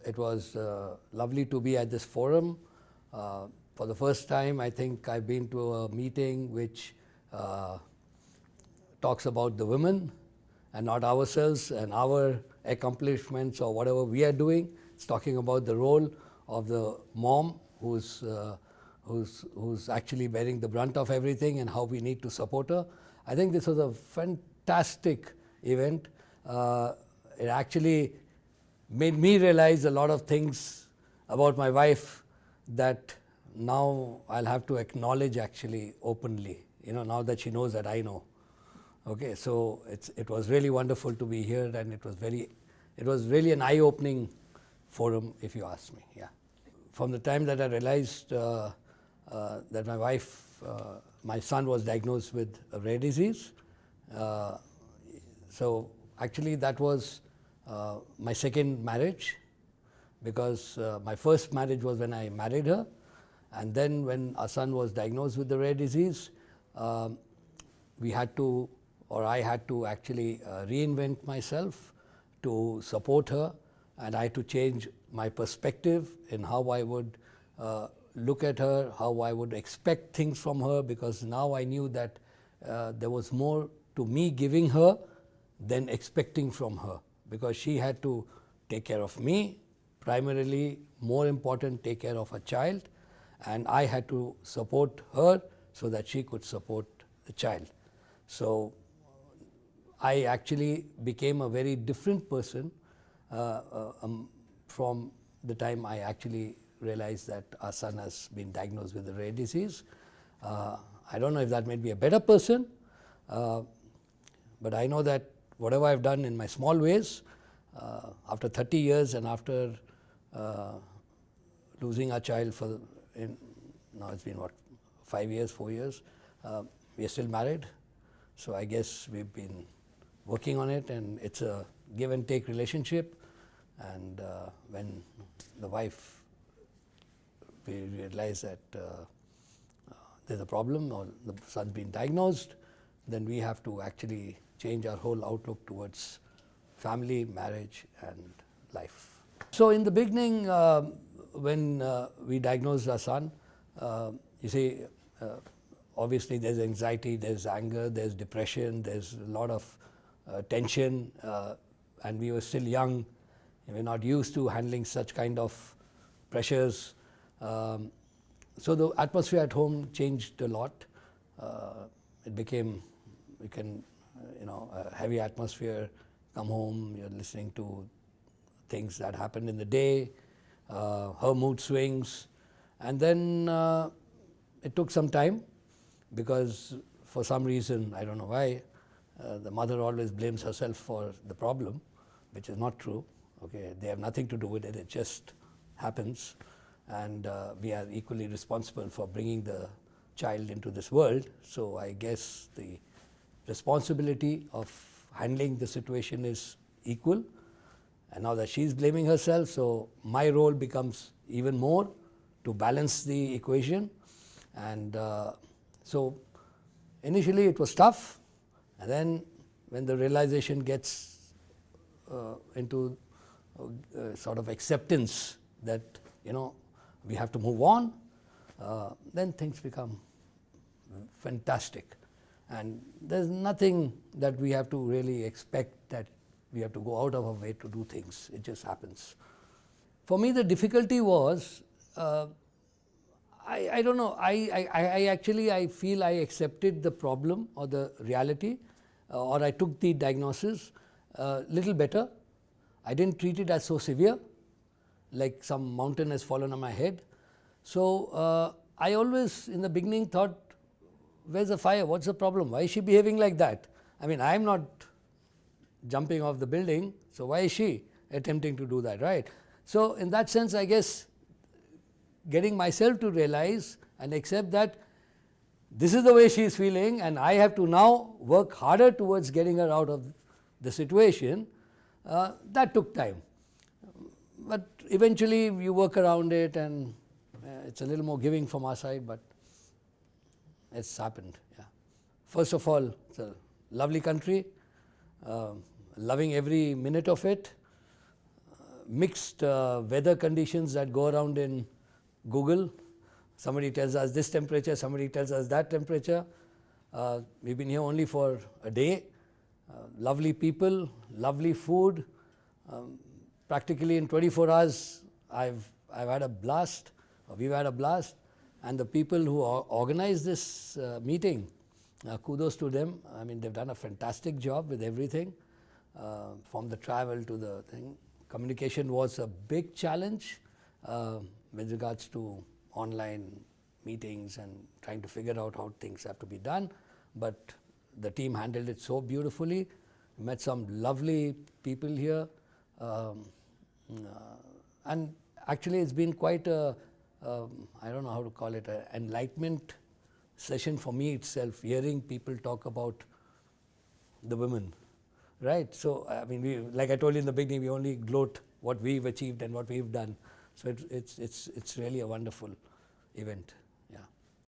it was lovely to be at this forum. For the first time, I think I've been to a meeting which talks about the women and not ourselves and our accomplishments or whatever we are doing. It's talking about the role of the mom who's actually bearing the brunt of everything and how we need to support her. I think this was a fantastic event. It actually made me realize a lot of things about my wife that now I'll have to acknowledge actually openly, now that she knows that I know. Okay, so it was really wonderful to be here, and it was really an eye-opening forum, if you ask me. Yeah. From the time that I realized that my son was diagnosed with a rare disease, so actually that was my second marriage, because my first marriage was when I married her, and then when our son was diagnosed with the rare disease, I had to actually reinvent myself to support her, and I had to change my perspective in how I would look at her, how I would expect things from her, because now I knew that there was more to me giving her than expecting from her, because she had to take care of me, primarily, more important, take care of a child, and I had to support her so that she could support the child. So I actually became a very different person from the time I actually realized that our son has been diagnosed with a rare disease. I don't know if that made me a better person, but I know that whatever I've done in my small ways, after 30 years and after losing our child now it's been 4 years, we are still married. So I guess we've been working on it, and it's a give and take relationship. And when the wife, we realize that there's a problem or the son's been diagnosed, then we have to actually change our whole outlook towards family, marriage, and life. So in the beginning, when we diagnosed our son, you see, obviously there's anxiety, there's anger, there's depression, there's a lot of tension, and we were still young. We're not used to handling such kind of pressures. So the atmosphere at home changed a lot. It became, a heavy atmosphere. Come home, you're listening to things that happened in the day, her mood swings, and then it took some time, because for some reason, I don't know why, the mother always blames herself for the problem, which is not true. Okay, they have nothing to do with it, it just happens, and we are equally responsible for bringing the child into this world. So I guess the responsibility of handling the situation is equal, and now that she's blaming herself, so my role becomes even more to balance the equation. And so initially it was tough, and then when the realization gets into sort of acceptance that we have to move on, then things become fantastic. And there's nothing that we have to really expect that we have to go out of our way to do things. It just happens. For me, the difficulty was, I don't know, I feel I accepted the problem or the reality, or I took the diagnosis little better. I didn't treat it as so severe, like some mountain has fallen on my head. So I always in the beginning thought, where's the fire? What's the problem? Why is she behaving like that? I mean, I'm not jumping off the building, so why is she attempting to do that, right? So in that sense, I guess getting myself to realize and accept that this is the way she is feeling, and I have to now work harder towards getting her out of the situation, that took time. But eventually you work around it, and it's a little more giving from our side, but it's happened. Yeah. First of all, it's a lovely country, loving every minute of it, mixed weather conditions that go around in Google. Somebody tells us this temperature, somebody tells us that temperature. We've been here only for a day. Lovely people, lovely food. Practically in 24 hours, I've had a blast. We've had a blast. And the people who organized this meeting, kudos to them. I mean, they've done a fantastic job with everything, from the travel to the thing. Communication was a big challenge with regards to online meetings and trying to figure out how things have to be done. But the team handled it so beautifully. We met some lovely people here. And actually it's been quite a, I don't know how to call it, an enlightenment session for me itself, hearing people talk about the women, right? So, I mean, like I told you in the beginning, we only gloat what we've achieved and what we've done. So it's really a wonderful event.